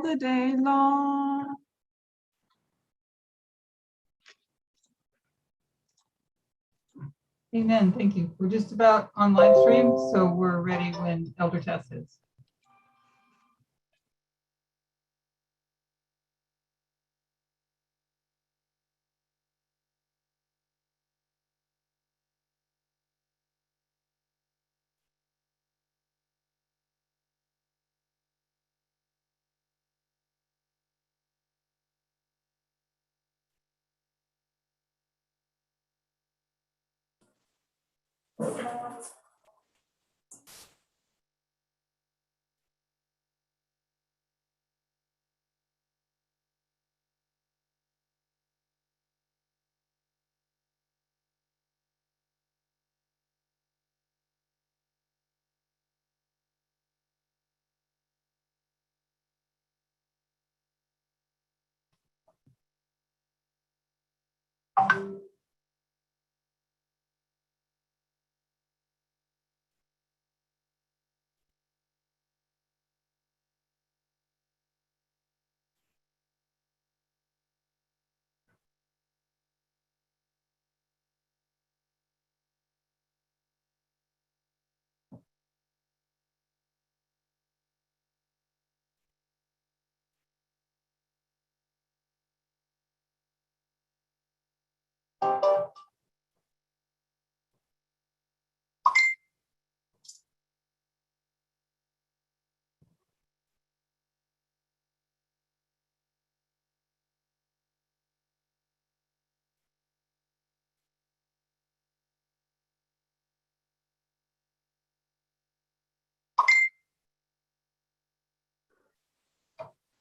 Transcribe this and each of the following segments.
the day long. Amen. Thank you. We're just about on live stream, so we're ready when Elder Tess is.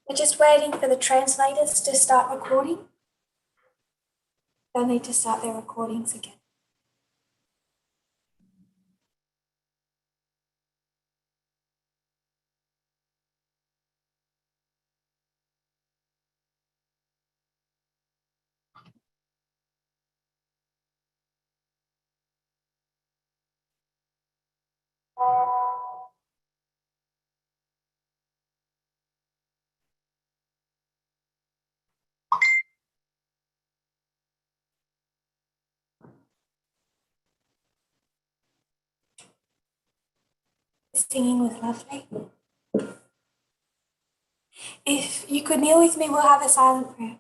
We're just waiting for the translators to start recording. They'll need to start their recordings again. Singing with Lovely. If you could kneel with me, we'll have a silent prayer.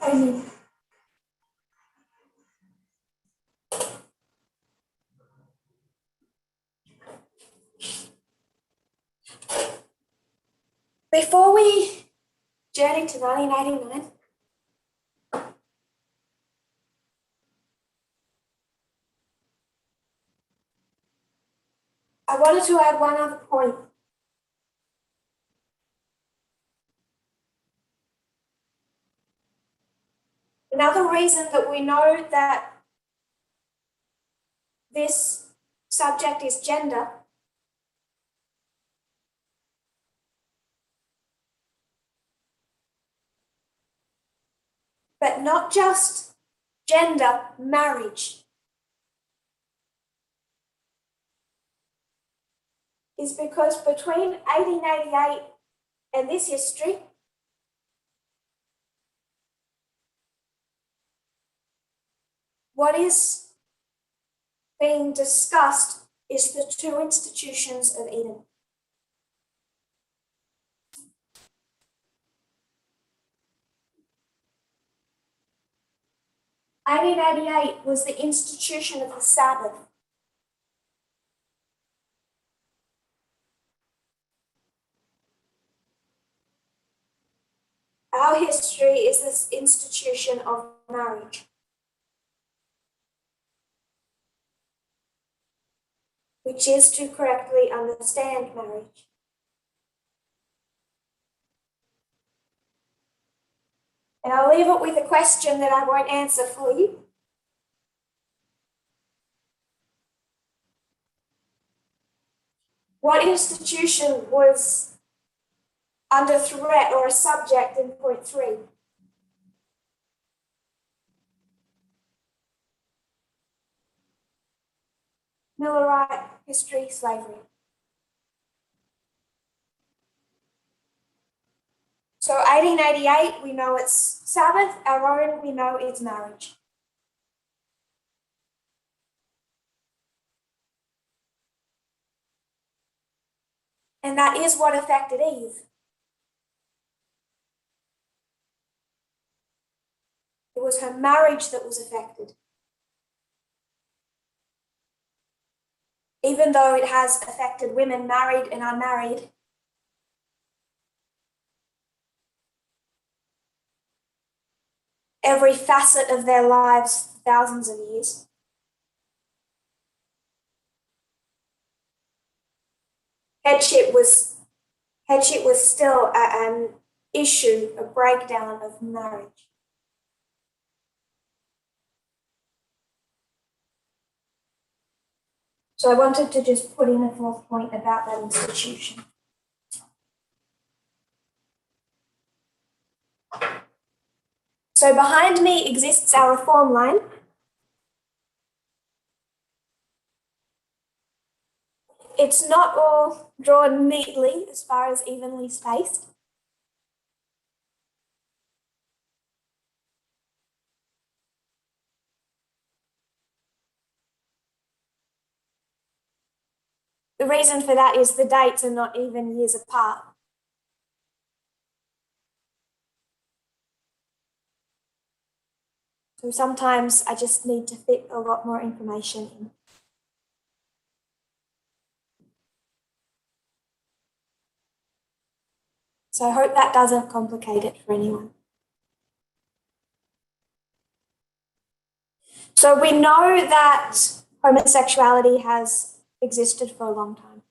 Amen. Before we journey to 1989, I wanted to add one other point. Another reason that we know that this subject is gender but not just gender, marriage, is because between 1888 and this history, what is being discussed is the two institutions of Eden. In 1888 was the institution of the Sabbath. Our history is this institution of marriage. which is to correctly understand marriage. And I'll leave it with a question that I won't answer for you. What institution was under threat or a subject in point 3? Millerite, history, slavery. So 1888, we know it's Sabbath. Our own, we know it's marriage. And that is what affected Eve. It was her marriage that was affected. Even though it has affected women married and unmarried, every facet of their lives, thousands of years. Headship was still an issue, a breakdown of marriage. So I wanted to just put in a fourth point about that institution. So behind me exists our reform line. It's not all drawn neatly as far as evenly spaced. The reason for that is the dates are not even years apart. So sometimes I just need to fit a lot more information in. So I hope that doesn't complicate it for anyone. So we know that homosexuality has existed for a long time.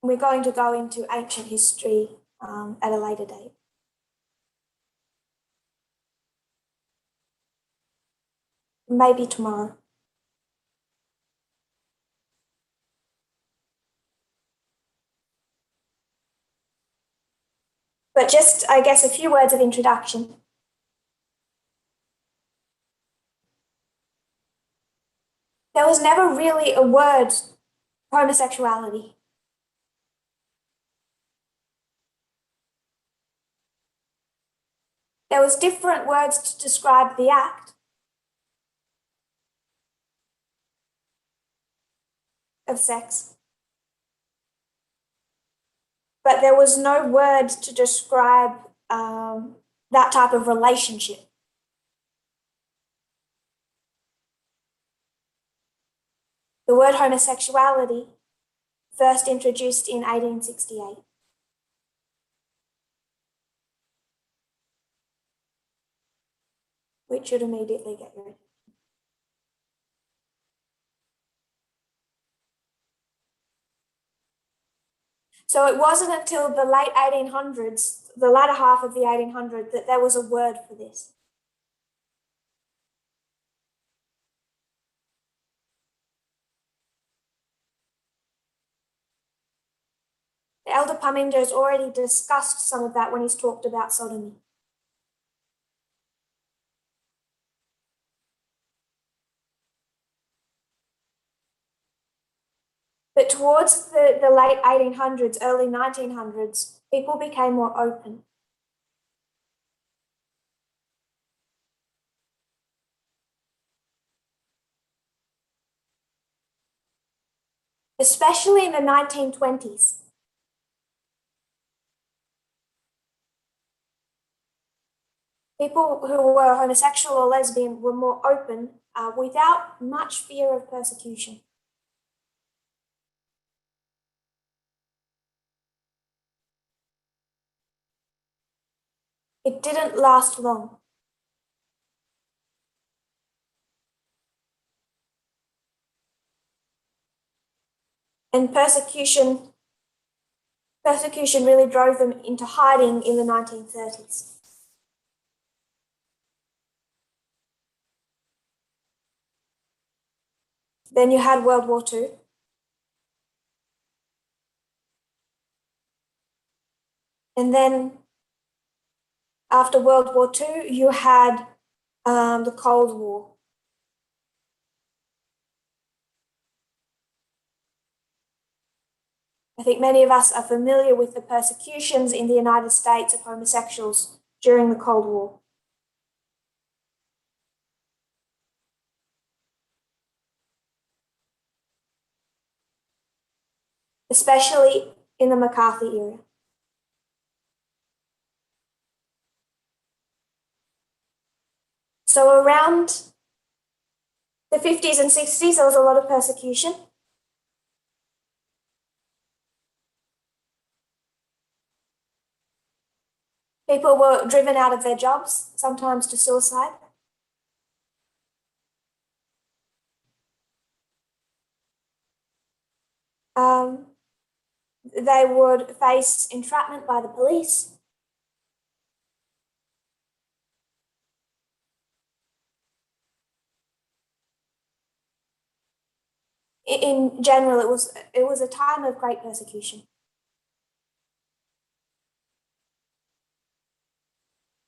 We're going to go into ancient history at a later date. Maybe tomorrow. But just, I guess, a few words of introduction. There was never really a word for homosexuality. There was different words to describe the act of sex. But there was no word to describe that type of relationship. The word homosexuality first introduced in 1868. Which should immediately get your attention. So it wasn't until the late 1800s, the latter half of the 1800s, that there was a word for this. The Elder Parminder's already discussed some of that when he's talked about sodomy. But towards the late 1800s, early 1900s, people became more open. Especially in the 1920s. People who were homosexual or lesbian were more open without much fear of persecution. It didn't last long. And persecution really drove them into hiding in the 1930s. Then you had World War II. And then after World War II, you had the Cold War. I think many of us are familiar with the persecutions in the United States of homosexuals during the Cold War. Especially in the McCarthy era. So around the 50s and 60s, there was a lot of persecution. People were driven out of their jobs, sometimes to suicide. They would face entrapment by the police. In general, it was a time of great persecution.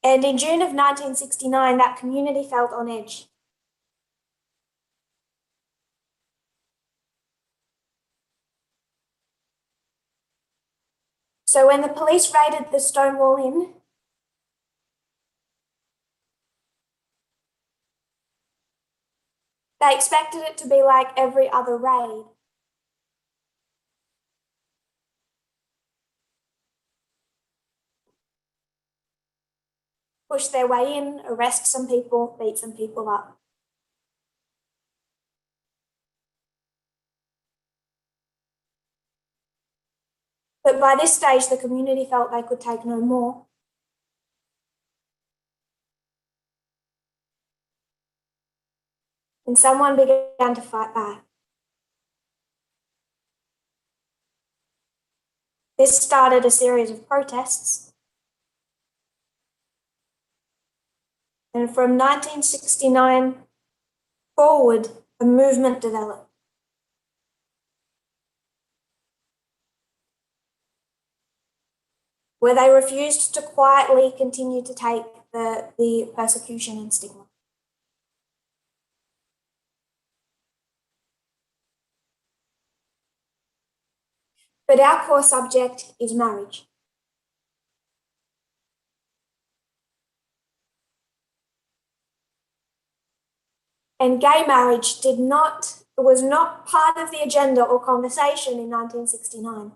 And in June of 1969, that community felt on edge. So when the police raided the Stonewall Inn, they expected it to be like every other raid. Push their way in, arrest some people, beat some people up. But by this stage, the community felt they could take no more. And someone began to fight back. This started a series of protests. And from 1969 forward, a movement developed. Where they refused to quietly continue to take the persecution and stigma. But our core subject is marriage. And gay marriage was not part of the agenda or conversation in 1969.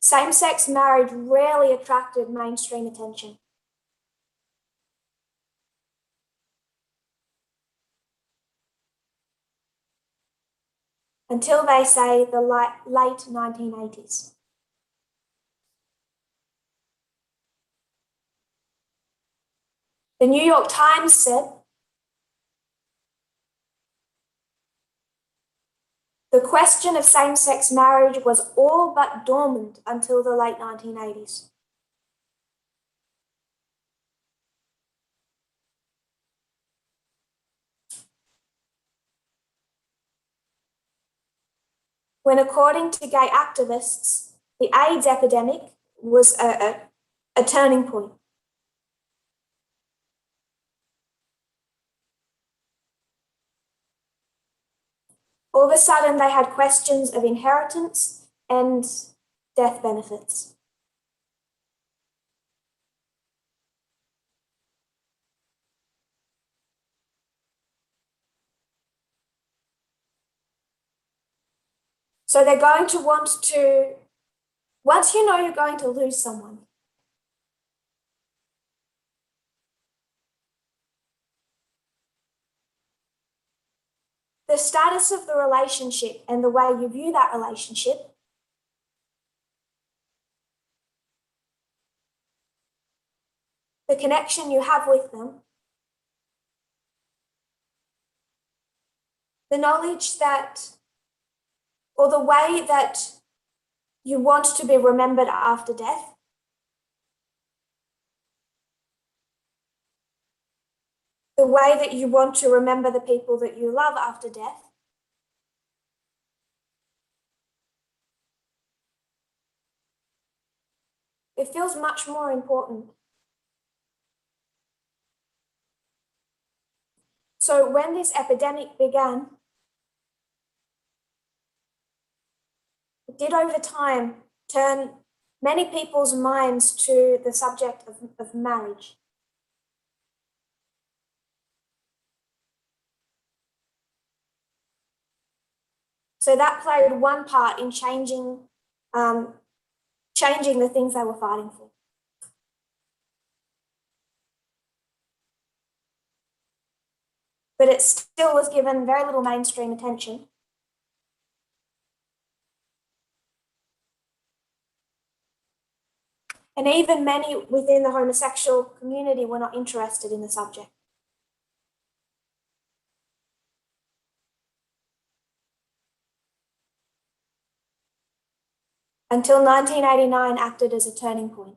Same-sex marriage rarely attracted mainstream attention. Until they say the late 1980s. The New York Times said, the question of same-sex marriage was all but dormant until the late 1980s. When, according to gay activists, the AIDS epidemic was a turning point. All of a sudden, they had questions of inheritance and death benefits. So they're going to want to, once you know you're going to lose someone, the status of the relationship and the way you view that relationship the connection you have with them, the knowledge that, or the way that you want to be remembered after death, the way that you want to remember the people that you love after death, it feels much more important. So when this epidemic began, it did over time turn many people's minds to the subject of marriage. So that played one part in changing the things they were fighting for. But it still was given very little mainstream attention. And even many within the homosexual community were not interested in the subject. Until 1989 acted as a turning point.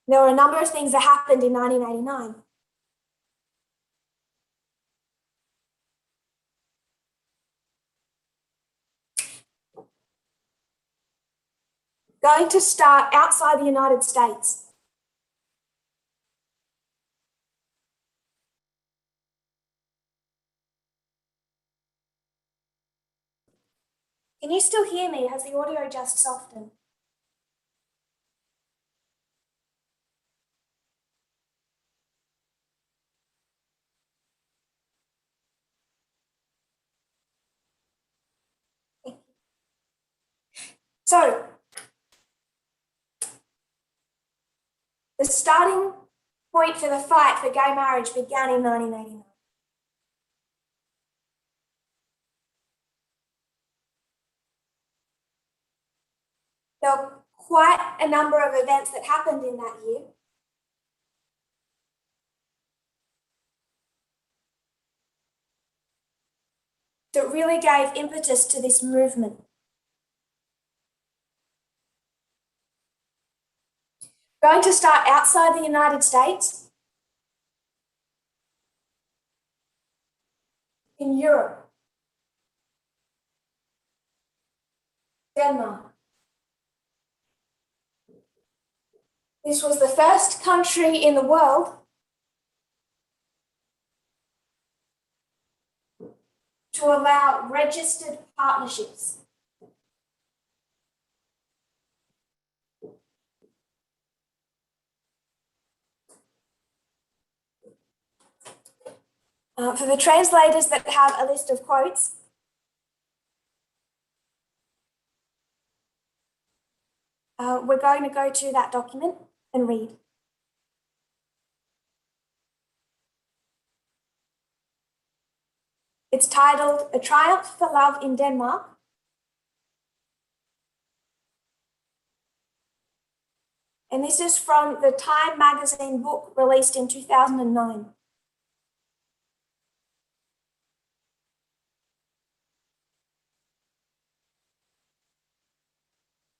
There were a number of things that happened in 1989. Going to start outside the United States. Can you still hear me? Has the audio just softened? So, the starting point for the fight for gay marriage began in 1989. There were quite a number of events that happened in that year. That really gave impetus to this movement. Going to start outside the United States, in Europe, Denmark. This was the first country in the world to allow registered partnerships. For the translators that have a list of quotes, we're going to go to that document and read. It's titled A Triumph for Love in Denmark. And this is from the Time magazine book released in 2009.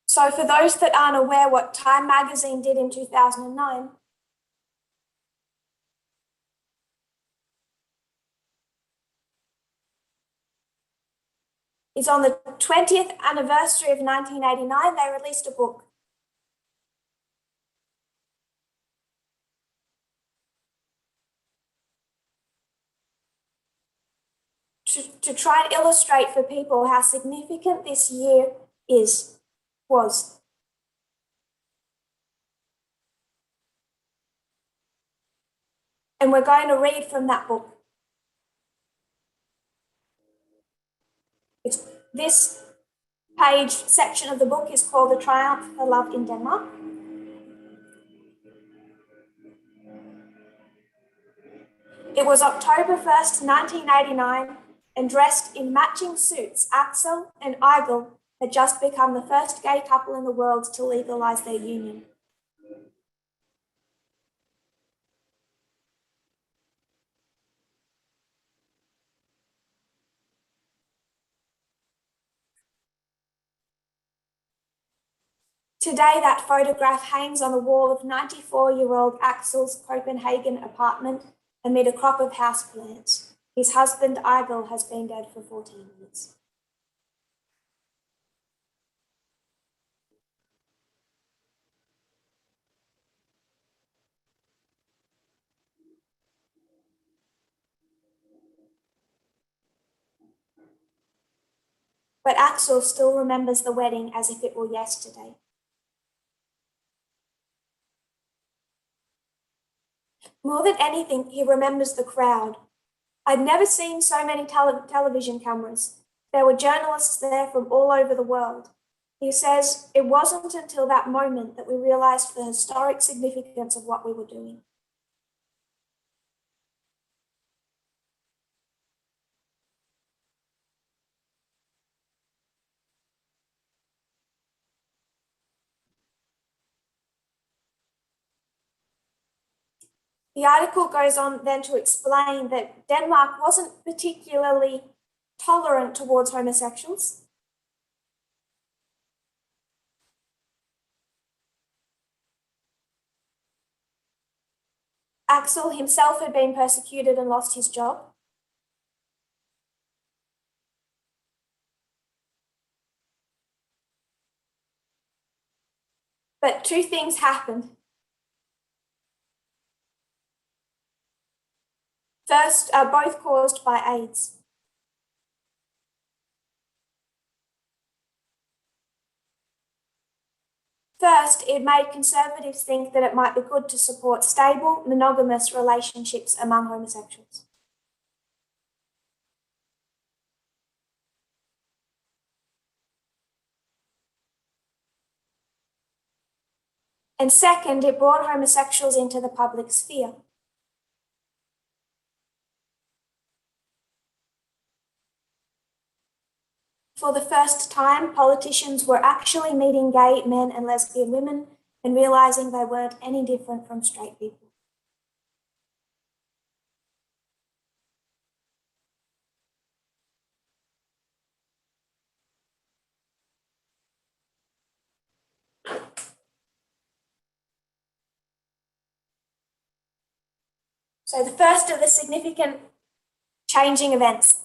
So for those that aren't aware what Time magazine did in 2009, is on the 20th anniversary of 1989, they released a book. To try and illustrate for people how significant this year was. And we're going to read from that book. This page section of the book is called The Triumph for Love in Denmark. It was October 1st, 1989, and dressed in matching suits, Axel and Eigil had just become the first gay couple in the world to legalise their union. Today, that photograph hangs on the wall of 94-year-old Axel's Copenhagen apartment amid a crop of houseplants. His husband, Aug, has been dead for 14 years. But Axel still remembers the wedding as if it were yesterday. More than anything, he remembers the crowd. I'd never seen so many television cameras. There were journalists there from all over the world. He says, it wasn't until that moment that we realised the historic significance of what we were doing. The article goes on then to explain that Denmark wasn't particularly tolerant towards homosexuals. Axel himself had been persecuted and lost his job. But two things happened. First, both caused by AIDS. First, it made conservatives think that it might be good to support stable, monogamous relationships among homosexuals. And second, it brought homosexuals into the public sphere. For the first time, politicians were actually meeting gay men and lesbian women and realising they weren't any different from straight people. So the first of the significant changing events.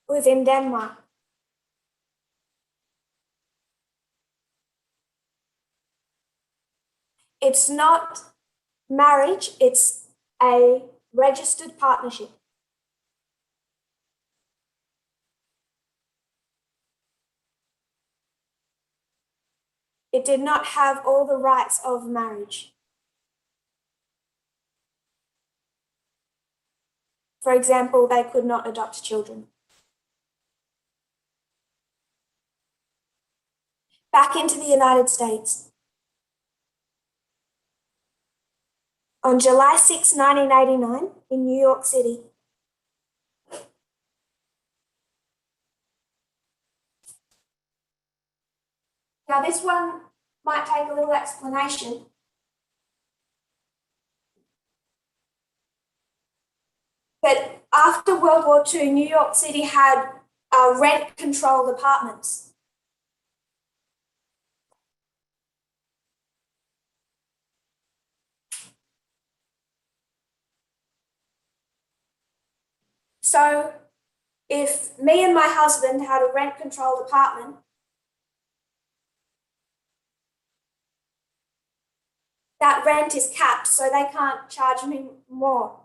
Was in Denmark. It's not marriage, it's a registered partnership. It did not have all the rights of marriage. For example, they could not adopt children. Back into the United States. On July 6, 1989, in New York City. Now, this one might take a little explanation. But after World War II, New York City had rent-controlled apartments. So if me and my husband had a rent-controlled apartment, that rent is capped, so they can't charge me more.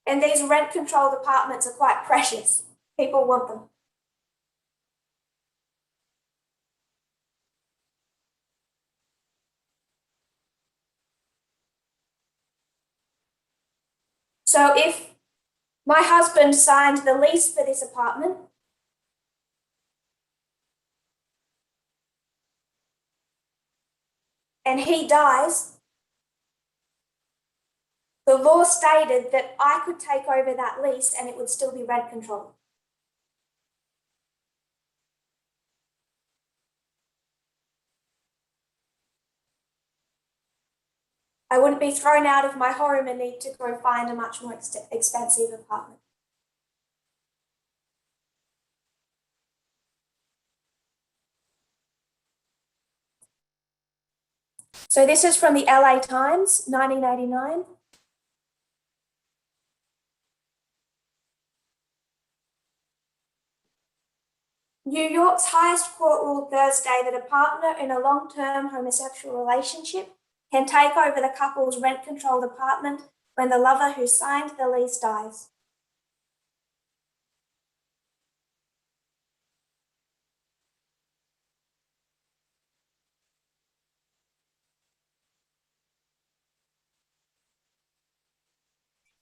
And these rent-controlled apartments are quite precious. People want them. So if my husband signed the lease for this apartment, and he dies, the law stated that I could take over that lease and it would still be rent controlled. I wouldn't be thrown out of my home and need to go find a much more expensive apartment. So this is from the LA Times, 1989. New York's highest court ruled Thursday that a partner in a long-term homosexual relationship can take over the couple's rent-controlled apartment when the lover who signed the lease dies.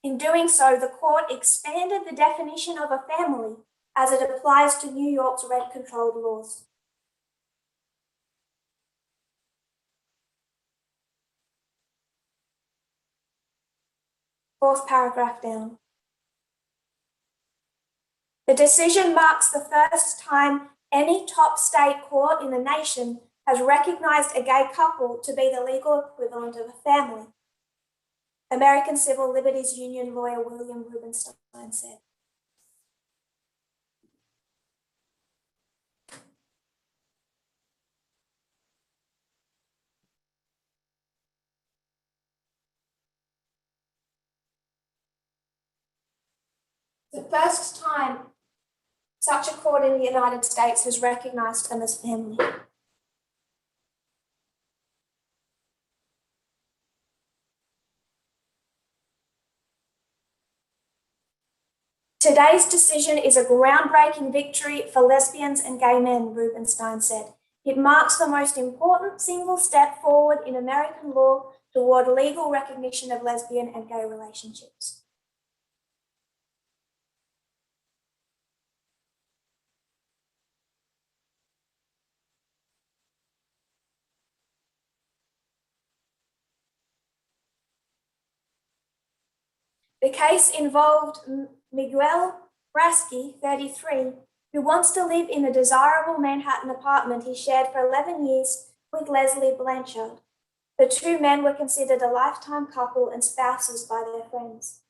In doing so, the court expanded the definition of a family as it applies to New York's rent-controlled laws. Fourth paragraph down. The decision marks the first time any top state court in the nation has recognized a gay couple to be the legal equivalent of a family, American Civil Liberties Union lawyer William Rubenstein said. The first time such a court in the United States has recognized them as family. Today's decision is a groundbreaking victory for lesbians and gay men, Rubenstein said. It marks the most important single step forward in American law toward legal recognition of lesbian and gay relationships. The case involved Miguel Brasky, 33, who wants to live in a desirable Manhattan apartment he shared for 11 years with Leslie Blanchard. The two men were considered a lifetime couple and spouses by their friends.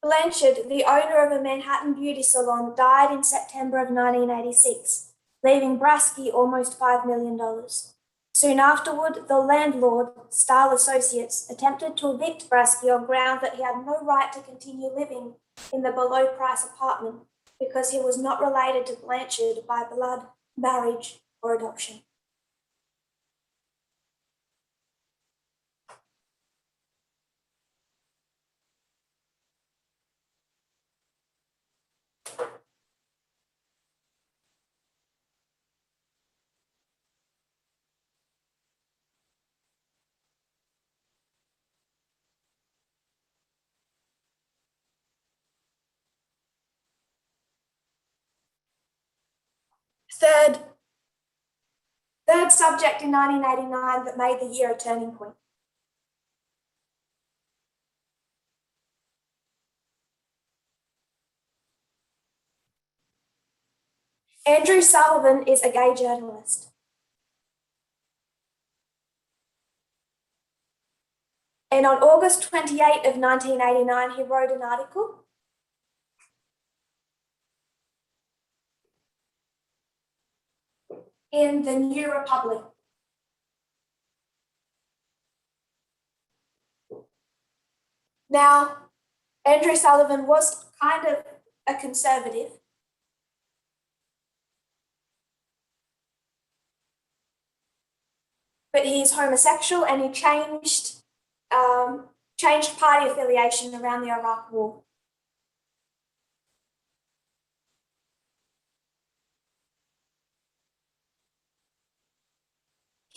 Blanchard, the owner of a Manhattan beauty salon, died in September of 1986, leaving Brasky almost $5 million. Soon afterward, the landlord, Stahl Associates, attempted to evict Brasky on ground that he had no right to continue living in the below-price apartment because he was not related to Blanchard by blood, marriage, or adoption. Third subject in 1989 that made the year a turning point. Andrew Sullivan is a gay journalist. And on August 28 of 1989, he wrote an article in the New Republic. Now, Andrew Sullivan was kind of a conservative. But he's homosexual and he changed party affiliation around the Iraq War.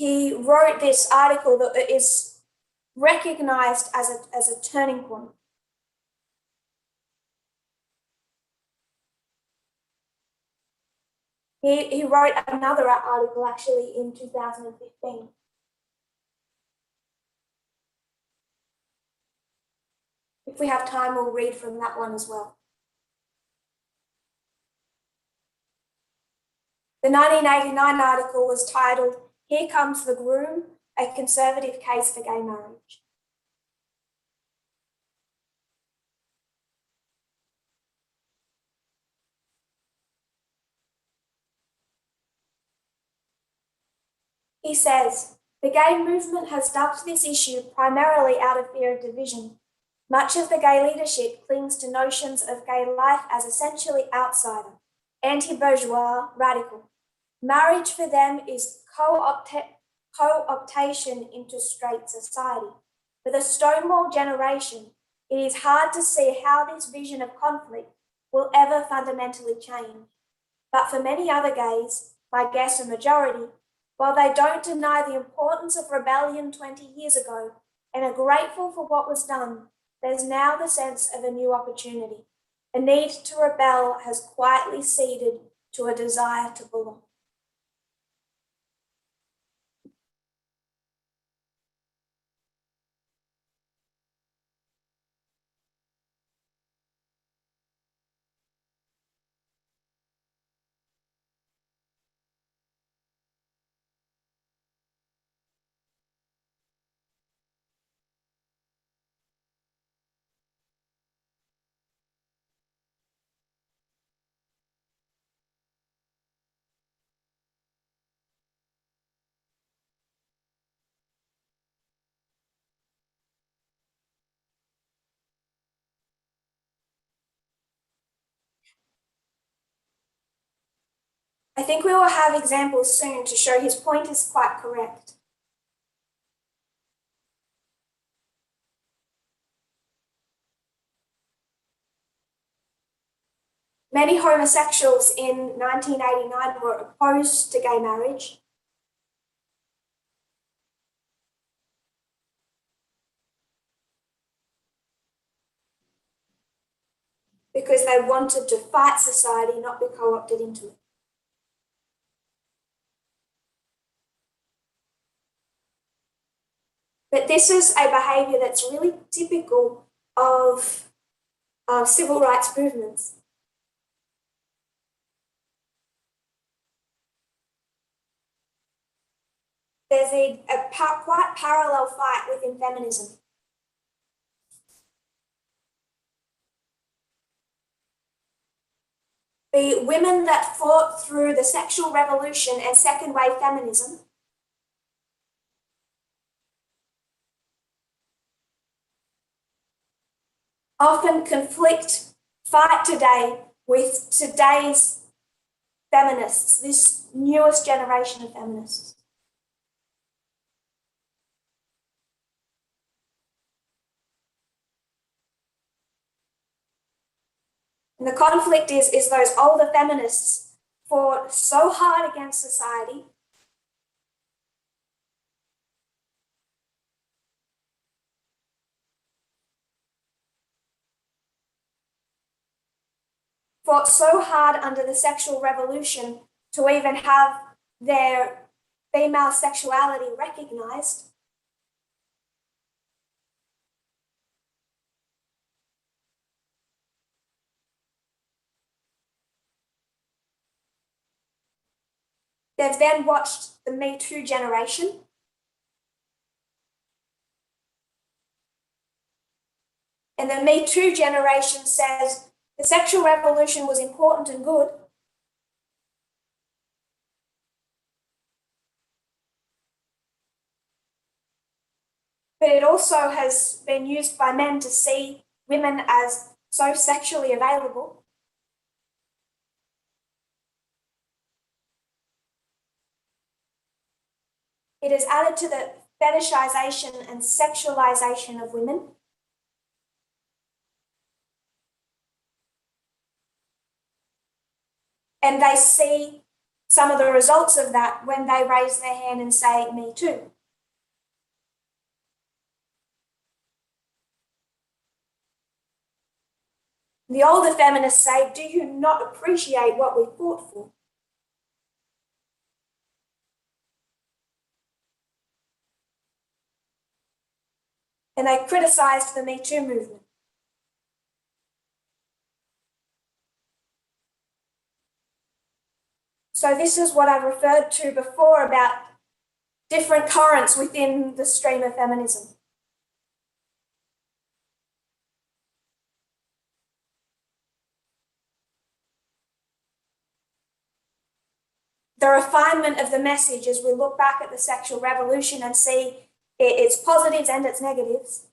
he wrote this article that is recognized as a turning point. He wrote another article actually in 2015. If we have time, we'll read from that one as well. The 1989 article was titled, "Here Comes the Groom, a Conservative Case for Gay Marriage." He says, "The gay movement has ducked this issue primarily out of fear of division. Much of the gay leadership clings to notions of gay life as essentially outsider, anti-bourgeois, radical. Marriage for them is co-optation into straight society. For the Stonewall generation, it is hard to see how this vision of conflict will ever fundamentally change. But for many other gays, my guess a majority, while they don't deny the importance of rebellion 20 years ago and are grateful for what was done, there's now the sense of a new opportunity. A need to rebel has quietly ceded to a desire to belong." I think we will have examples soon to show his point is quite correct. Many homosexuals in 1989 were opposed to gay marriage. Because they wanted to fight society, not be co-opted into it. But this is a behaviour that's really typical of civil rights movements. There's a quite parallel fight within feminism. The women that fought through the sexual revolution and second wave feminism often fight today with today's feminists, this newest generation of feminists. And the conflict is those older feminists fought so hard against society fought so hard under the sexual revolution to even have their female sexuality recognized. They've then watched the Me Too generation. And the Me Too generation says the sexual revolution was important and good, but it also has been used by men to see women as so sexually available. It is added to the fetishization and sexualization of women. And they see some of the results of that when they raise their hand and say, me too. The older feminists say, do you not appreciate what we fought for? And they criticised the Me Too movement. So this is what I referred to before about different currents within the stream of feminism. The refinement of the message as we look back at the sexual revolution and see its positives and its negatives.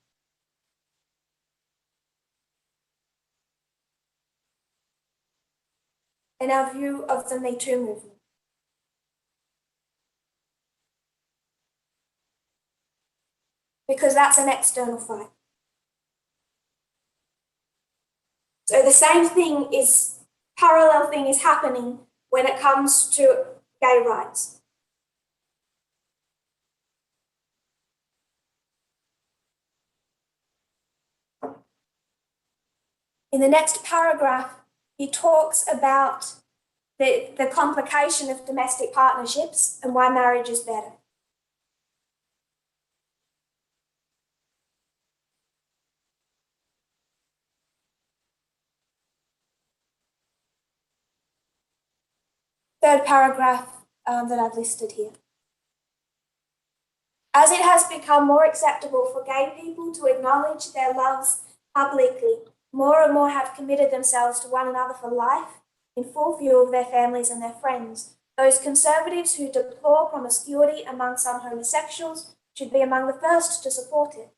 And our view of the Me Too movement. Because that's an external fight. So the same thing is, parallel thing is happening when it comes to gay rights. In the next paragraph, he talks about the complication of domestic partnerships and why marriage is better. Third paragraph that I've listed here. As it has become more acceptable for gay people to acknowledge their loves publicly, more and more have committed themselves to one another for life in full view of their families and their friends. Those conservatives who deplore promiscuity among some homosexuals should be among the first to support it.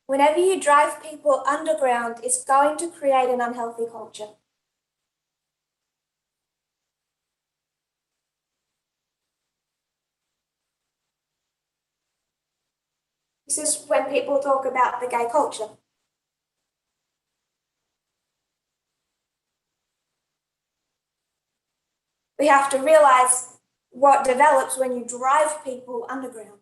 Whenever you drive people underground, it's going to create an unhealthy culture. This is when people talk about the gay culture. We have to realize what develops when you drive people underground.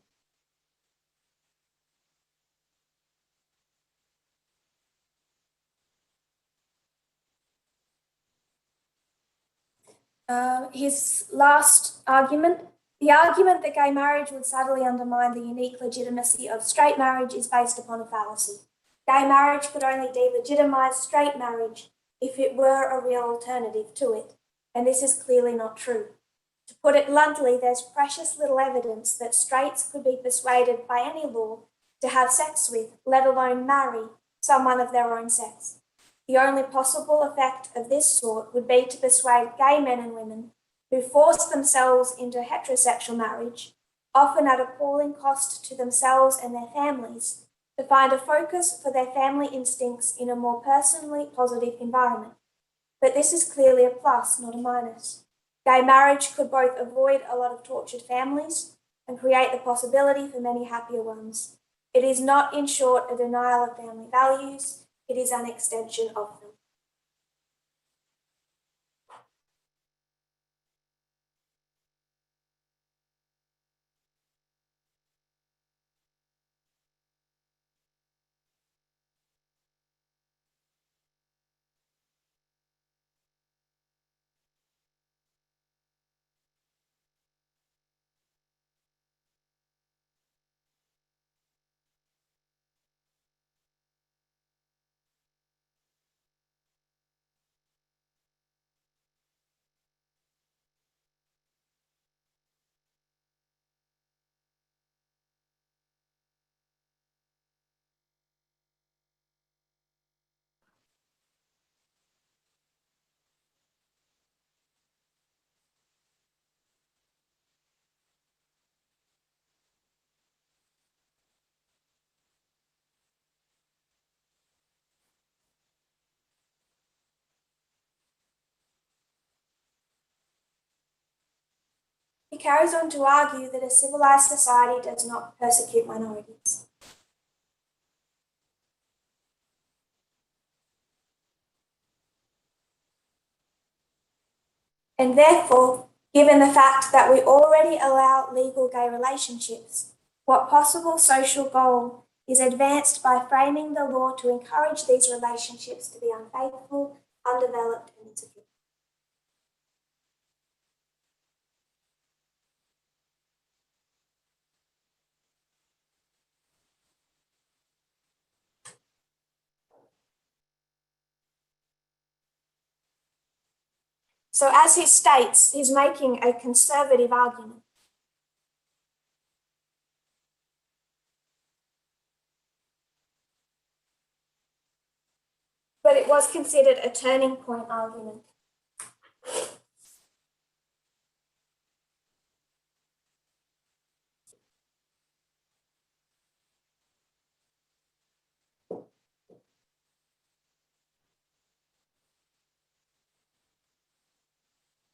His last argument, the argument that gay marriage would subtly undermine the unique legitimacy of straight marriage is based upon a fallacy. Gay marriage could only delegitimize straight marriage if it were a real alternative to it, and this is clearly not true. To put it bluntly, there's precious little evidence that straights could be persuaded by any law to have sex with, let alone marry, someone of their own sex. The only possible effect of this sort would be to persuade gay men and women who force themselves into heterosexual marriage, often at appalling cost to themselves and their families, to find a focus for their family instincts in a more personally positive environment. But this is clearly a plus, not a minus. Gay marriage could both avoid a lot of tortured families and create the possibility for many happier ones. It is not, in short, a denial of family values. It is an extension of them. carries on to argue that a civilized society does not persecute minorities. And therefore, given the fact that we already allow legal gay relationships, what possible social goal is advanced by framing the law to encourage these relationships to be unfaithful, undeveloped, and insecure? So as he states, he's making a conservative argument. But it was considered a turning point argument.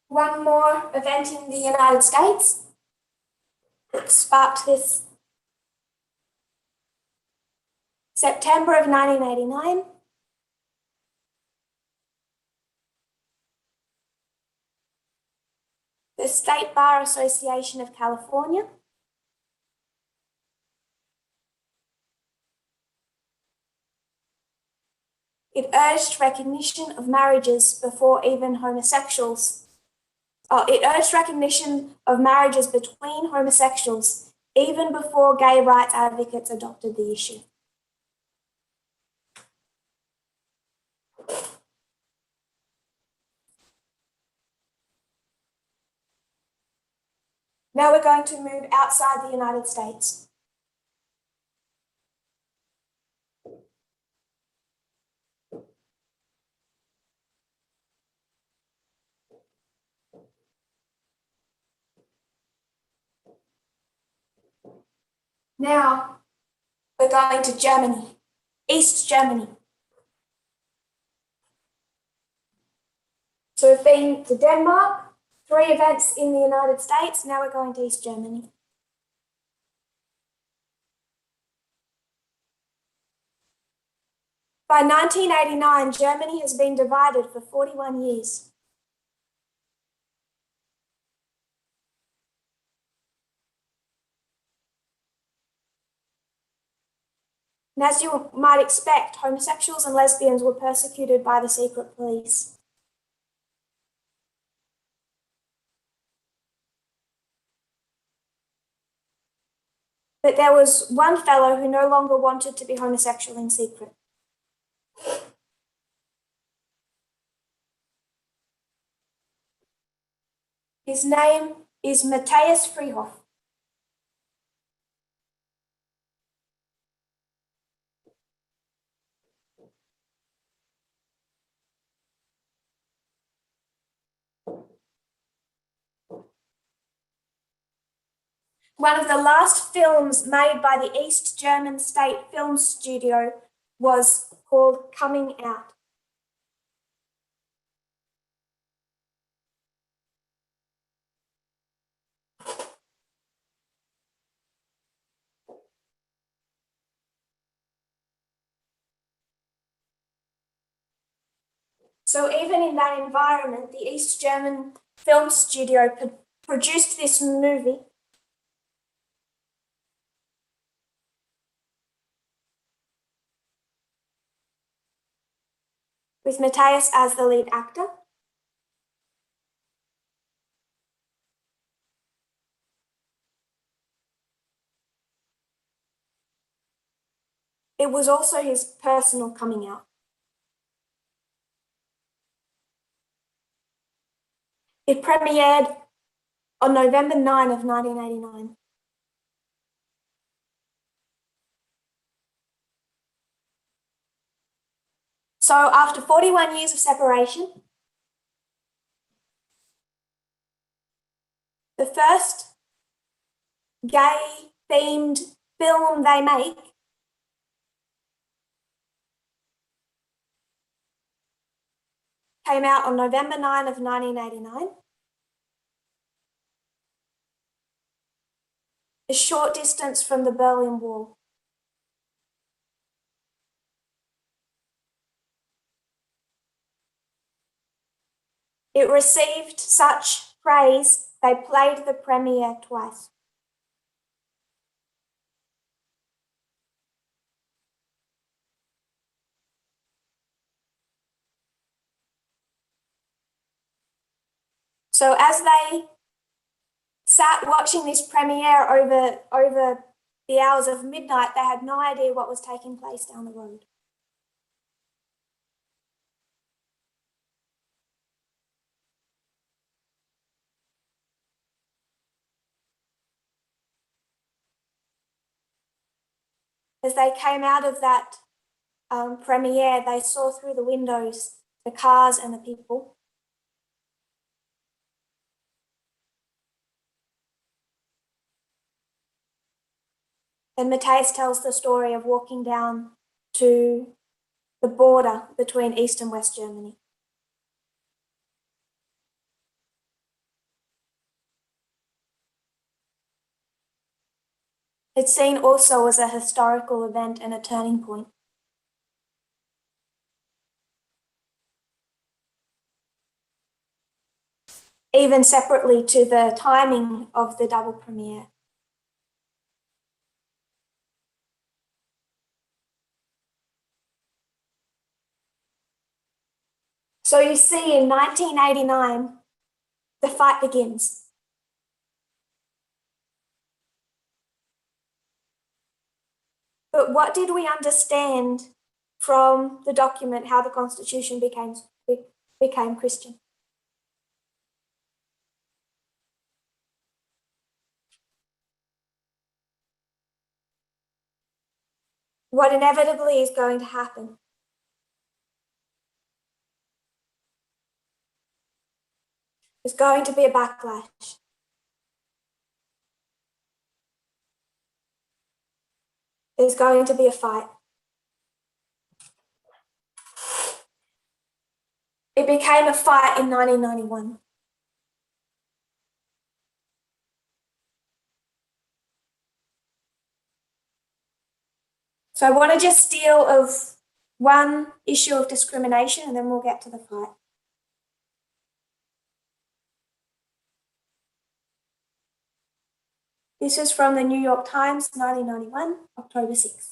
One more event in the United States sparked this. September of 1989, the State Bar Association of California it urged recognition of marriages before even homosexuals. It urged recognition of marriages between homosexuals even before gay rights advocates adopted the issue. Now we're going to move outside the United States. Now we're going to Germany, East Germany. So we've been to Denmark, 3 events in the United States, now we're going to East Germany. By 1989, Germany has been divided for 41 years. And as you might expect, homosexuals and lesbians were persecuted by the secret police. But there was one fellow who no longer wanted to be homosexual in secret. His name is Matthias Freihof. One of the last films made by the East German State Film Studio was called Coming Out. So even in that environment, the East German Film Studio produced this movie with Matthias as the lead actor. It was also his personal coming out. It premiered on November 9 of 1989. So after 41 years of separation, the first gay-themed film they make came out on November 9 of 1989. a short distance from the Berlin Wall. It received such praise they played the premiere twice. So as they sat watching this premiere over the hours of midnight, they had no idea what was taking place down the road. As they came out of that premiere, they saw through the windows the cars and the people. And Matthias tells the story of walking down to the border between East and West Germany. It's seen also as a historical event and a turning point. Even separately to the timing of the double premiere. So you see, in 1989, the fight begins. But what did we understand from the document how the Constitution became Christian? What inevitably is going to happen is going to be a backlash. There's going to be a fight. It became a fight in 1991. So I want to just deal of one issue of discrimination and then we'll get to the fight. This is from the New York Times, 1991, October 6th.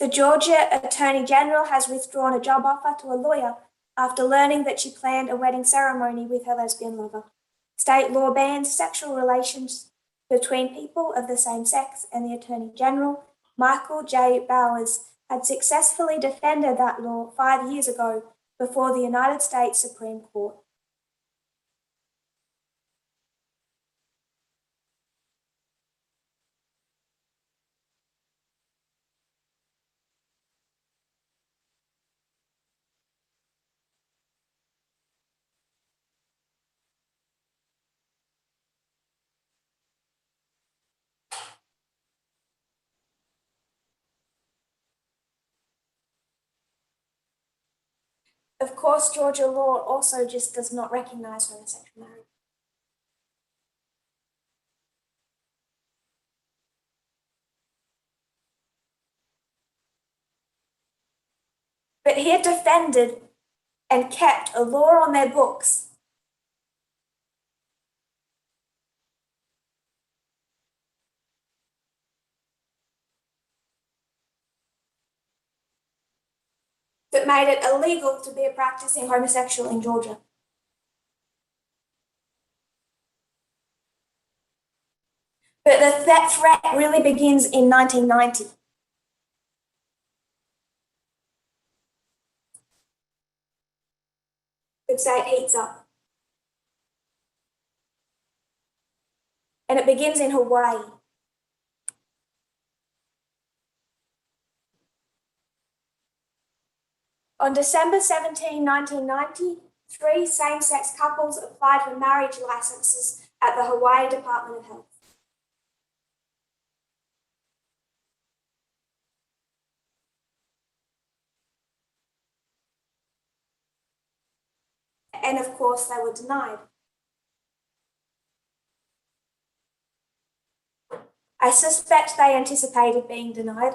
The Georgia Attorney General has withdrawn a job offer to a lawyer after learning that she planned a wedding ceremony with her lesbian lover. State law bans sexual relations between people of the same sex, and the Attorney General, Michael J. Bowers, had successfully defended that law 5 years ago before the United States Supreme Court. Of course, Georgia law also just does not recognize homosexual marriage. But he had defended and kept a law on their books that made it illegal to be a practicing homosexual in Georgia. But that threat really begins in 1990. Could say it heats up. And it begins in Hawaii. On December 17, 1990, 3 same-sex couples applied for marriage licenses at the Hawaii Department of Health. And of course, they were denied. I suspect they anticipated being denied.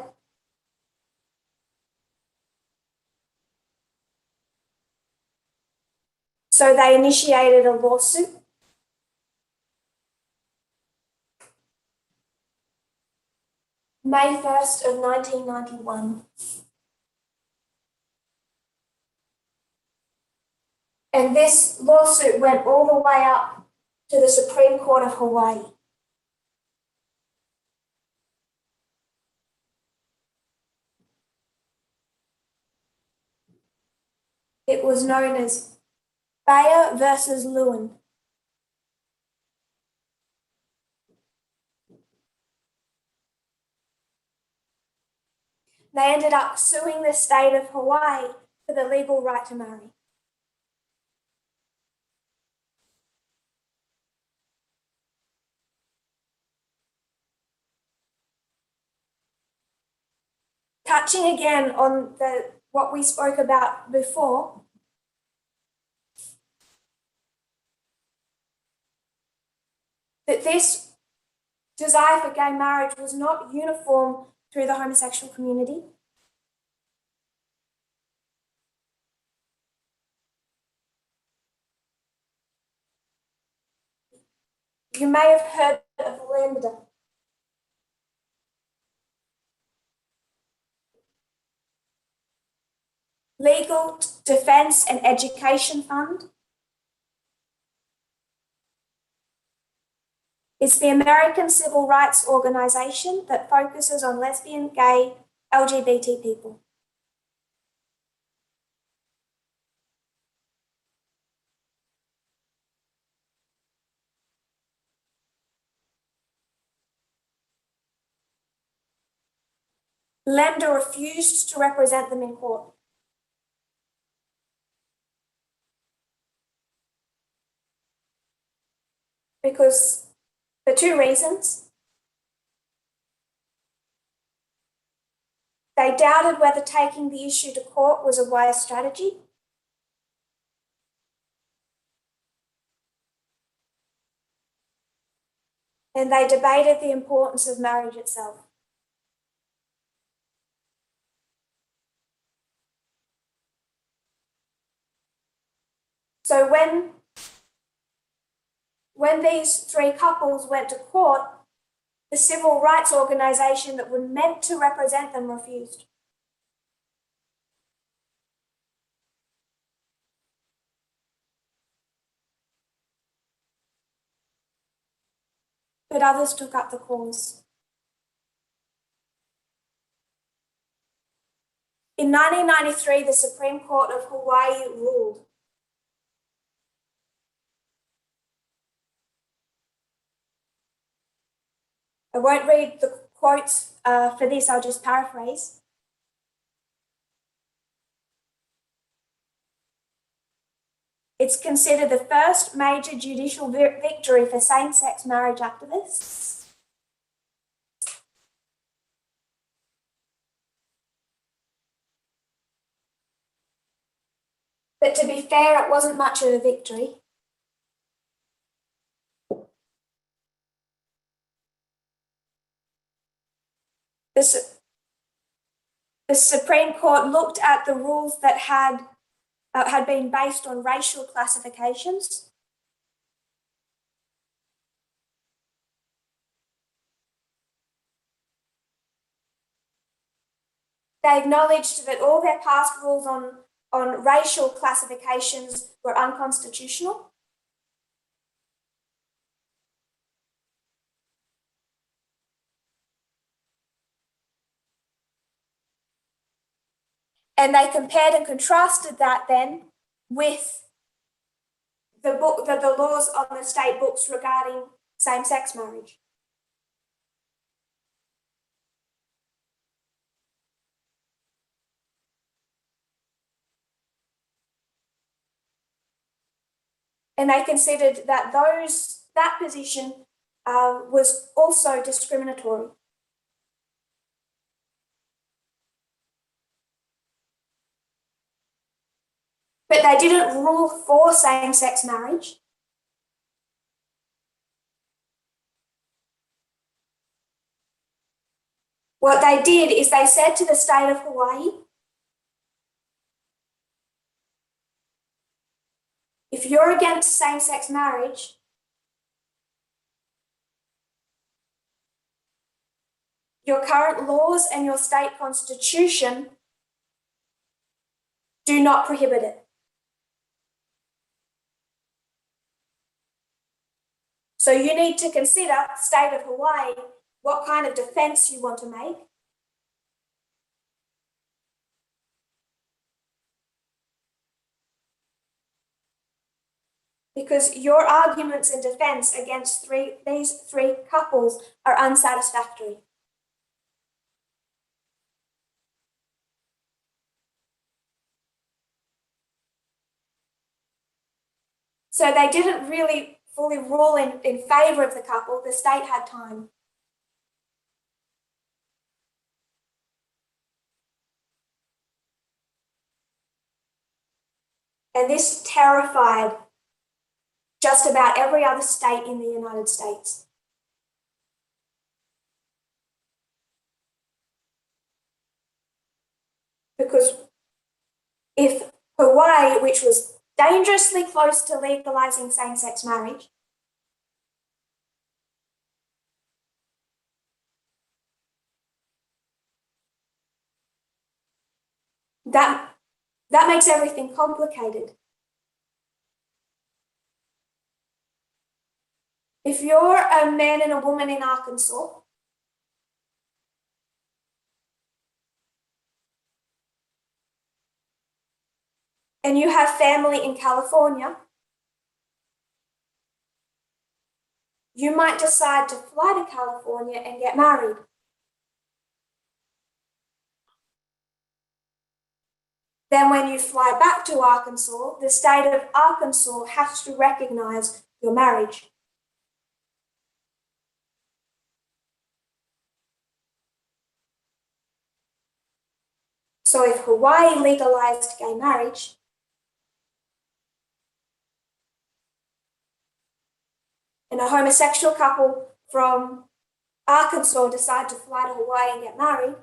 So they initiated a lawsuit. May 1st of 1991. And this lawsuit went all the way up to the Supreme Court of Hawaii. It was known as Bayer versus Lewin. They ended up suing the state of Hawaii for the legal right to marry. Touching again on what we spoke about before, that this desire for gay marriage was not uniform through the homosexual community. You may have heard of Lambda. Legal Defense and Education Fund. It's the American civil rights organization that focuses on lesbian, gay, LGBT people. Lambda refused to represent them in court. Because for two reasons. They doubted whether taking the issue to court was a wise strategy. And they debated the importance of marriage itself. So when these three couples went to court, the civil rights organization that were meant to represent them refused. But others took up the cause. In 1993, the Supreme Court of Hawaii ruled. I won't read the quotes for this, I'll just paraphrase. It's considered the first major judicial victory for same-sex marriage activists. But to be fair, it wasn't much of a victory. The Supreme Court looked at the rules that had been based on racial classifications. They acknowledged that all their past rules on racial classifications were unconstitutional. And they compared and contrasted that then with the laws on the state books regarding same-sex marriage. And they considered that that position was also discriminatory. But they didn't rule for same-sex marriage. What they did is they said to the state of Hawaii, if you're against same-sex marriage, your current laws and your state constitution do not prohibit it. So you need to consider, state of Hawaii, what kind of defense you want to make. Because your arguments in defense against these three couples are unsatisfactory. So they didn't really fully rule in favor of the couple. The state had time. And this terrified just about every other state in the United States. Because if Hawaii, which was dangerously close to legalizing same-sex marriage, that makes everything complicated. If you're a man and a woman in Arkansas, and you have family in California, you might decide to fly to California and get married. Then when you fly back to Arkansas, the state of Arkansas has to recognize your marriage. So if Hawaii legalized gay marriage, and a homosexual couple from Arkansas decide to fly to Hawaii and get married,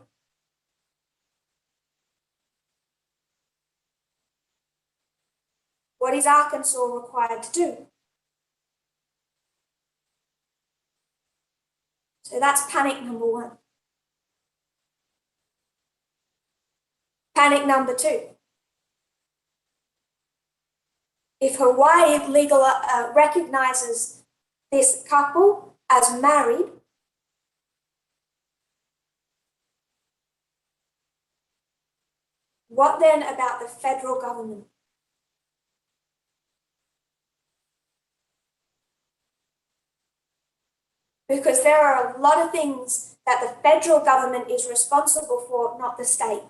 what is Arkansas required to do? So that's panic number one. Panic number two. If Hawaii recognizes this couple as married, what then about the federal government? Because there are a lot of things that the federal government is responsible for, not the state.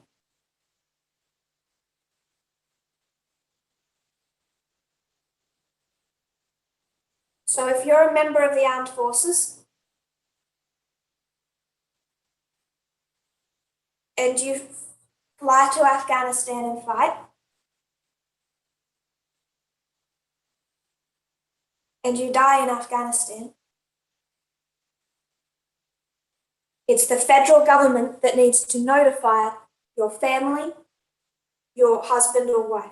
So if you're a member of the armed forces and you fly to Afghanistan and fight, and you die in Afghanistan, it's the federal government that needs to notify your family, your husband or wife.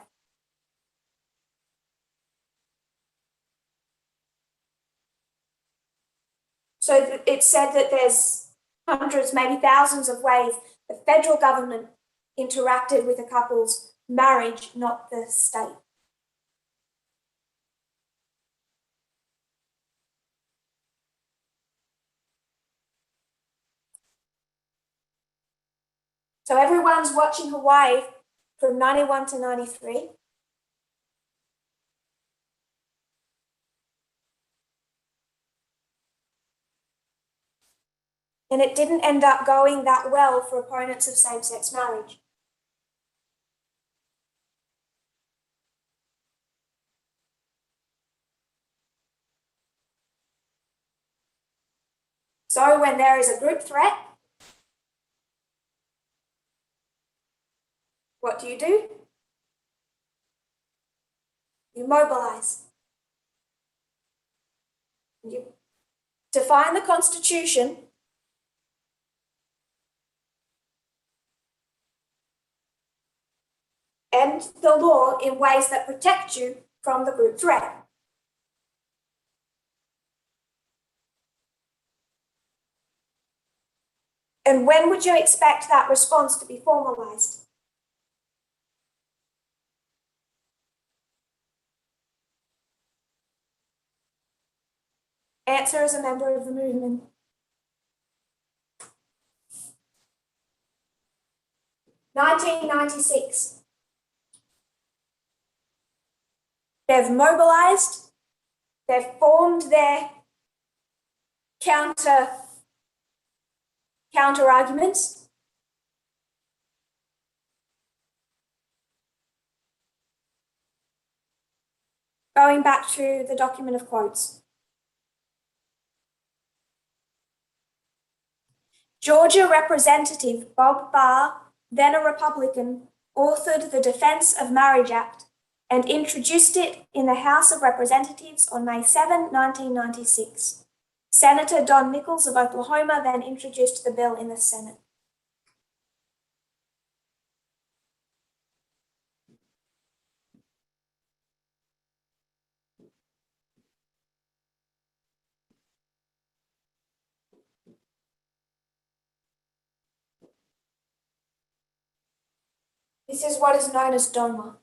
So it's said that there's hundreds, maybe thousands of ways the federal government interacted with a couple's marriage, not the state. So everyone's watching Hawaii from 91 to 93. And it didn't end up going that well for opponents of same-sex marriage. So when there is a group threat, what do? You mobilize. You define the Constitution and the law in ways that protect you from the group threat. And when would you expect that response to be formalized? Answer as a member of the movement. (1996). They've mobilized, they've formed their counter arguments. Going back to the document of quotes. Georgia Representative Bob Barr, then a Republican, authored the Defense of Marriage Act and introduced it in the House of Representatives on May 7, 1996. Senator Don Nichols of Oklahoma then introduced the bill in the Senate. This is what is known as DOMA.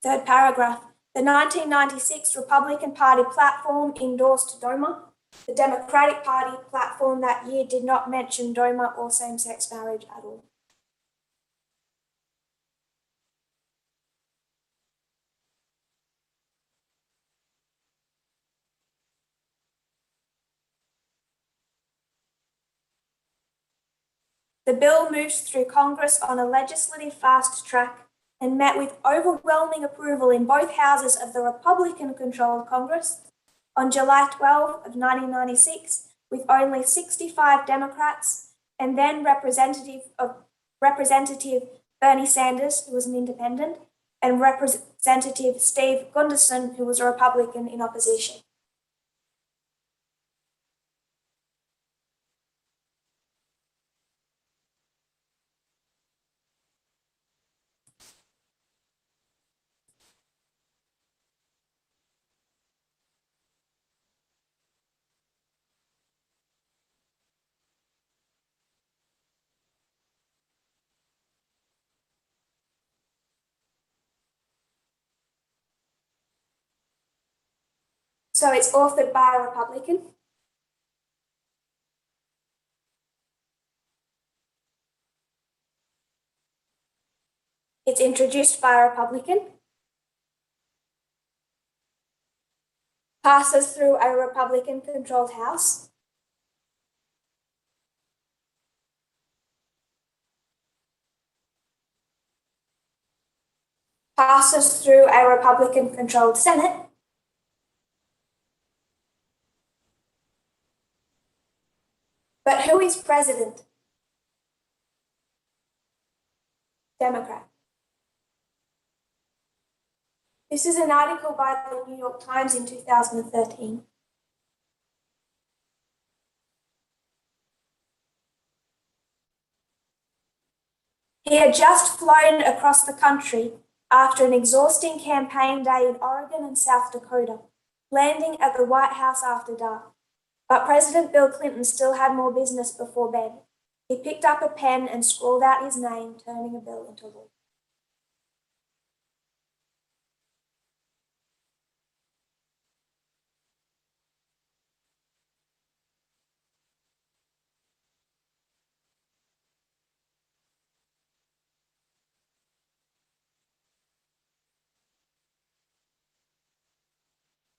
Third paragraph. The 1996 Republican Party platform endorsed DOMA. The Democratic Party platform that year did not mention DOMA or same-sex marriage at all. The bill moved through Congress on a legislative fast track and met with overwhelming approval in both houses of the Republican-controlled Congress on July 12 of 1996, with only 65 Democrats and then Representative Bernie Sanders, who was an independent, and Representative Steve Gunderson, who was a Republican, in opposition. So it's authored by a Republican. It's introduced by a Republican. Passes through a Republican-controlled House. Passes through a Republican-controlled Senate. But who is president? Democrat. This is an article by the New York Times in 2013. He had just flown across the country after an exhausting campaign day in Oregon and South Dakota, landing at the White House after dark. But President Bill Clinton still had more business before bed. He picked up a pen and scrawled out his name, turning a bill into law.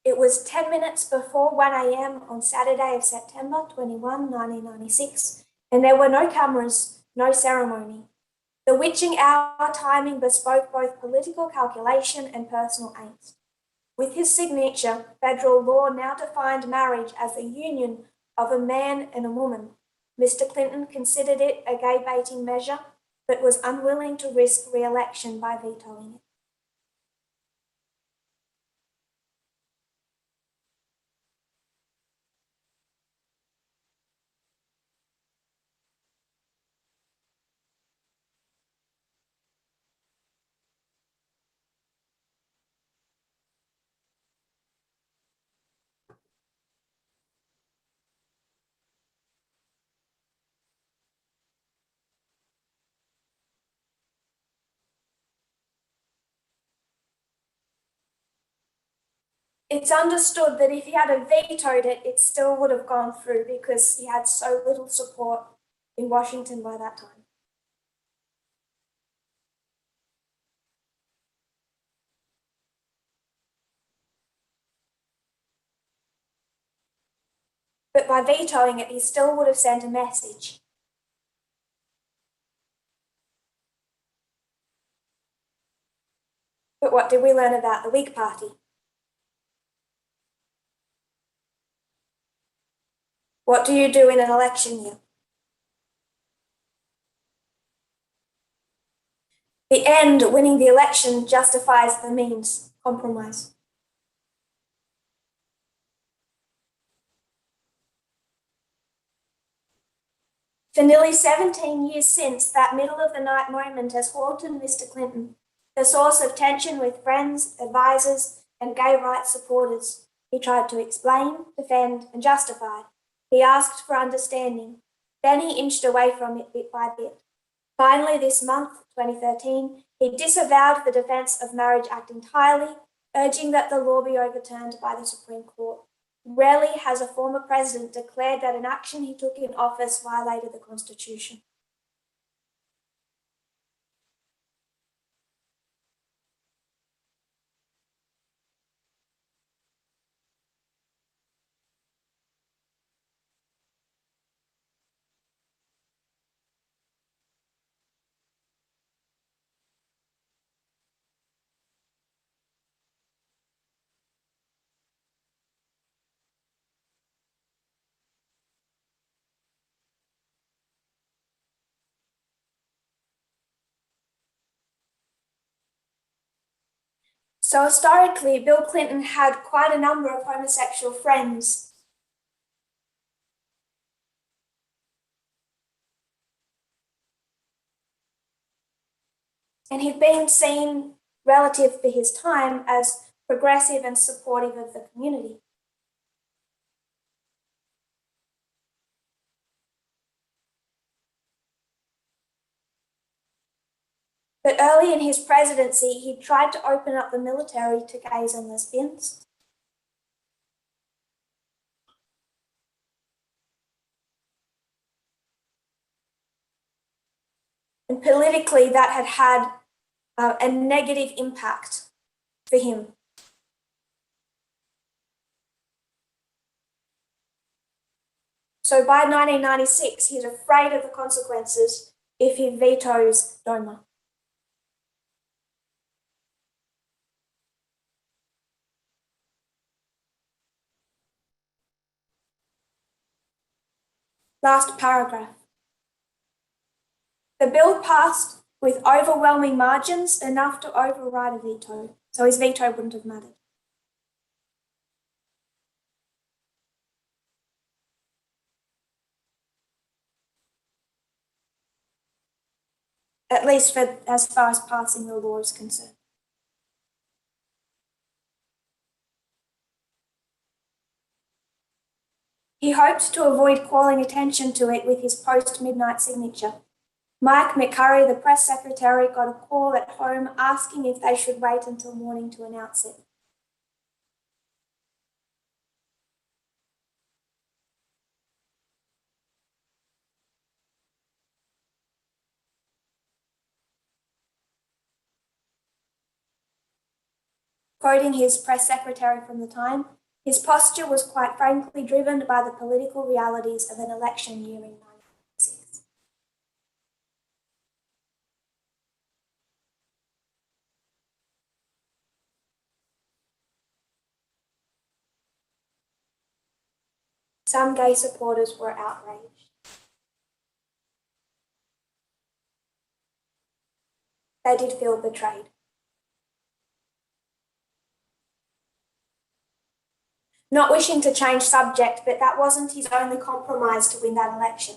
It was 10 minutes before 1 a.m. on Saturday of September 21, 1996, and there were no cameras, no ceremony. The witching hour timing bespoke both political calculation and personal angst. With his signature, federal law now defined marriage as the union of a man and a woman, Mr. Clinton considered it a gay baiting measure, but was unwilling to risk re-election by vetoing it. It's understood that if he had vetoed it, it still would have gone through because he had so little support in Washington by that time. But by vetoing it, he still would have sent a message. But what did we learn about the Whig Party? What do you do in an election year? The end, winning the election, justifies the means, compromise. For nearly 17 years since, that middle of the night moment has haunted Mr. Clinton, the source of tension with friends, advisors, and gay rights supporters. He tried to explain, defend, and justify. He asked for understanding. Then he inched away from it bit by bit. Finally, this month, 2013, he disavowed the Defence of Marriage Act entirely, urging that the law be overturned by the Supreme Court. Rarely has a former president declared that an action he took in office violated the Constitution. So historically, Bill Clinton had quite a number of homosexual friends. And he'd been seen, relative to his time, as progressive and supportive of the community. But early in his presidency, he tried to open up the military to gays and lesbians. And politically, that had had a negative impact for him. So by 1996, he's afraid of the consequences if he vetoes DOMA. Last paragraph. The bill passed with overwhelming margins, enough to override a veto, so his veto wouldn't have mattered. At least for as far as passing the law is concerned. He hoped to avoid calling attention to it with his post-midnight signature. Mike McCurry, the press secretary, got a call at home asking if they should wait until morning to announce it. Quoting his press secretary from the time, his posture was quite frankly driven by the political realities of an election year in 1996. Some gay supporters were outraged. they did feel betrayed. Not wishing to change subject, but that wasn't his only compromise to win that election.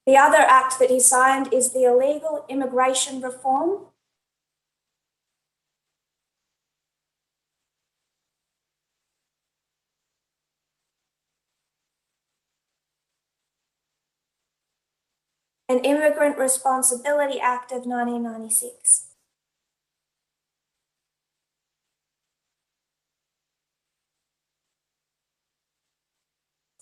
The other act that he signed is the Illegal Immigration Reform. An Immigrant Responsibility Act of 1996.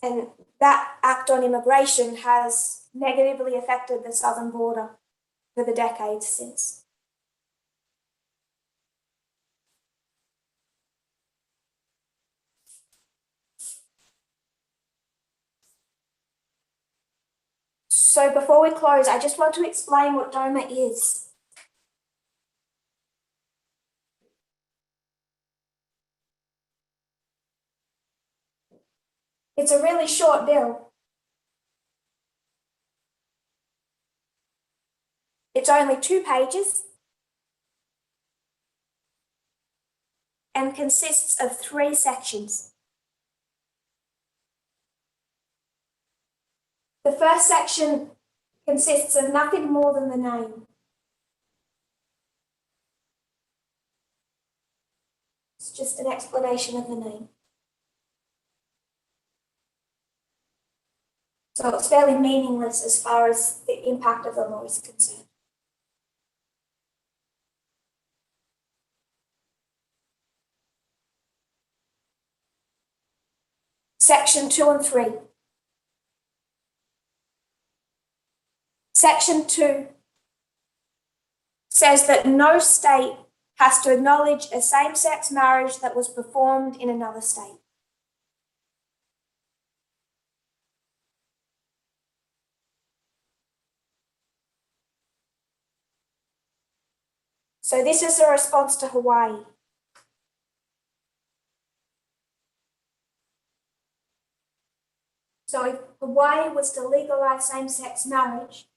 And that act on immigration has negatively affected the southern border for the decades since. So before we close, I just want to explain what DOMA is. It's a really short bill. It's only 2 pages and consists of 3 sections. The first section consists of nothing more than the name. It's just an explanation of the name. So it's fairly meaningless as far as the impact of the law is concerned. Section 2 and 3. Section 2 says that no state has to acknowledge a same-sex marriage that was performed in another state. So this is a response to Hawaii. So if Hawaii was to legalize same-sex marriage,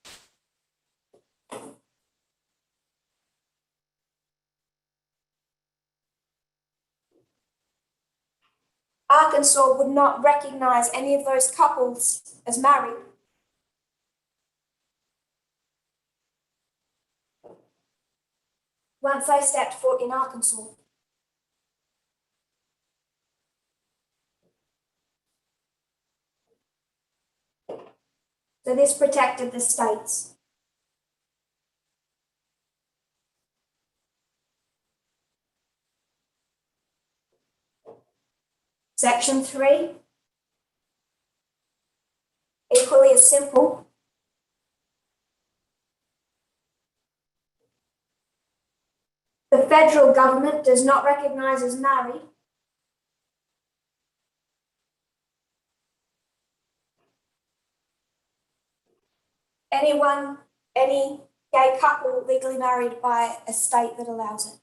Arkansas would not recognize any of those couples as married. Once they stepped foot in Arkansas. So this protected the states. Section 3, equally as simple. The federal government does not recognize as married any gay couple legally married by a state that allows it.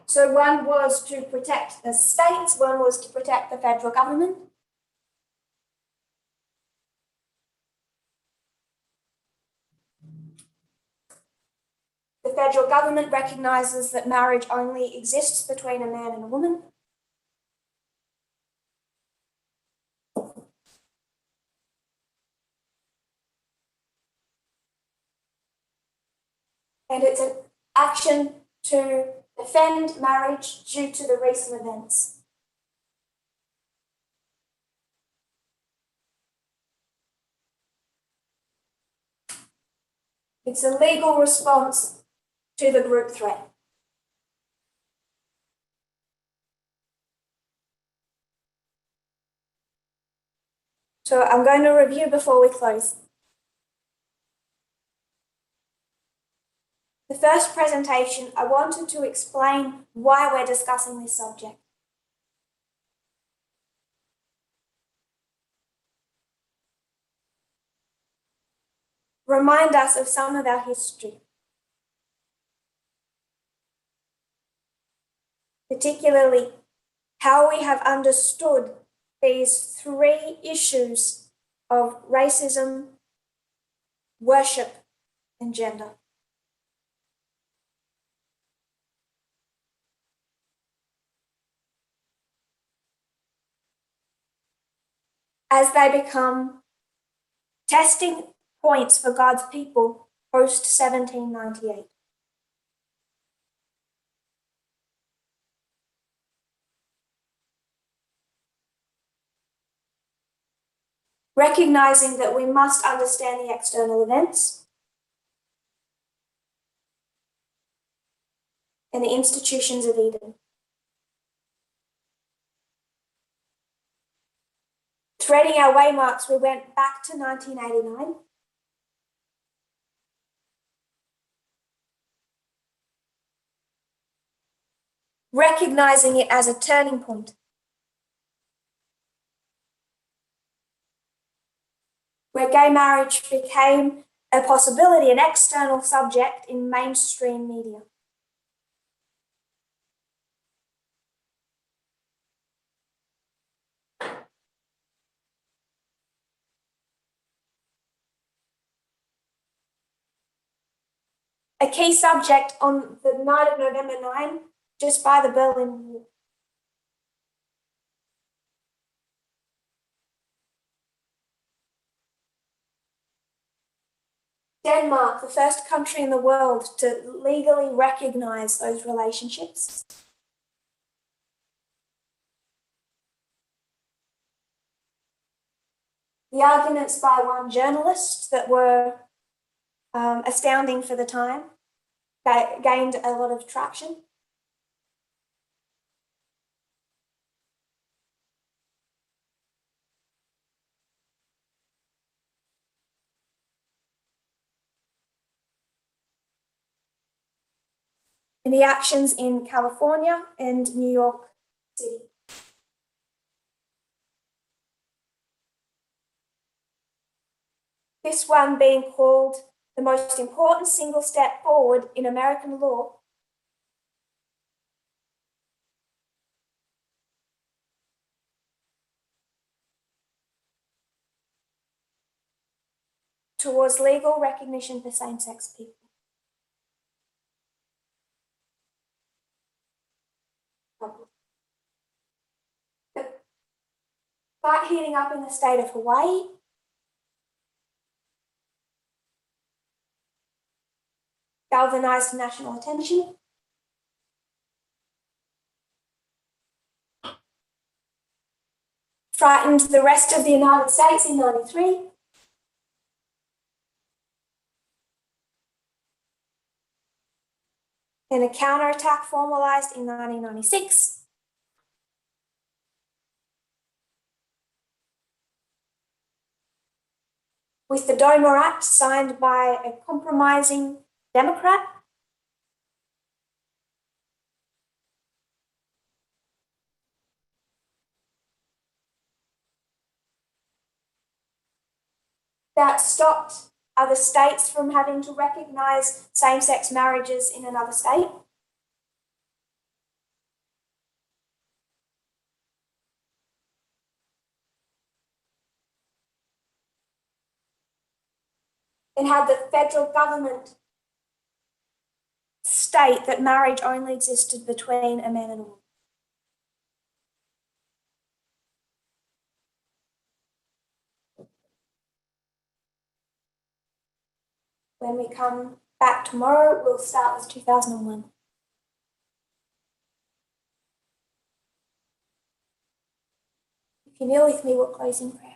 So one was to protect the states, one was to protect the federal government. The federal government recognizes that marriage only exists between a man and a woman. And it's an action to defend marriage due to the recent events. It's a legal response to the group threat. So I'm going to review before we close. The first presentation, I wanted to explain why we're discussing this subject. remind us of some of our history, particularly how we have understood these three issues of racism, worship, and gender. As they become testing points for God's people post 1798. Recognizing that we must understand the external events and the institutions of Eden. Threading our waymarks, we went back to 1989. Recognizing it as a turning point. Where gay marriage became a possibility, an external subject in mainstream media. A key subject on the night of November 9, just by the Berlin Wall. Denmark, the first country in the world to legally recognize those relationships. The arguments by one journalist that were astounding for the time gained a lot of traction. And the actions in California and New York City. This one being called the most important single step forward in American law towards legal recognition for same-sex people. The fight heating up in the state of Hawaii. Galvanized national attention. Frightened the rest of the United States in 93. Then a counterattack formalized in 1996. With the DOMA Act signed by a compromising Democrat. That stopped other states from having to recognize same-sex marriages in another state. And had the federal government state that marriage only existed between a man and a woman. When we come back tomorrow, we'll start with 2001. If you kneel with me, we'll close in prayer.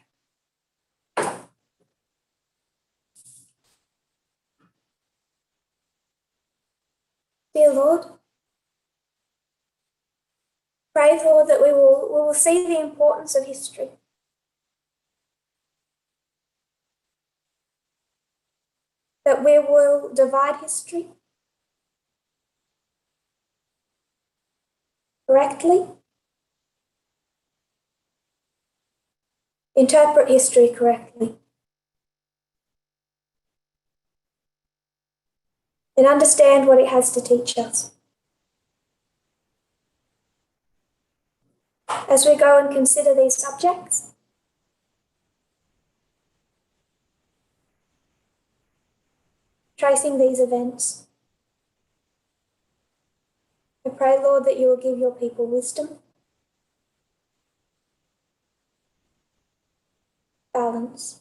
Dear Lord, pray, Lord, that we will see the importance of history. That we will divide history correctly, interpret history correctly, and understand what it has to teach us. As we go and consider these subjects, tracing these events, I pray, Lord, that you will give your people wisdom, balance.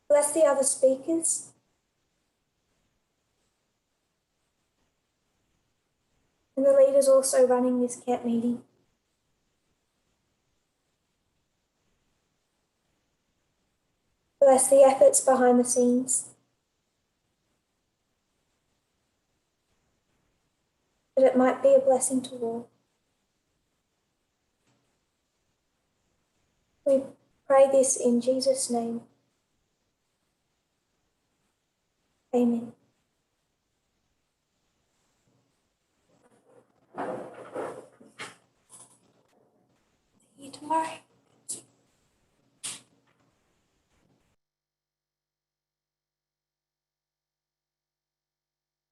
Bless the other speakers, and the leaders also running this camp meeting. Bless the efforts behind the scenes, that it might be a blessing to all. We pray this in Jesus' name. Amen. See you tomorrow.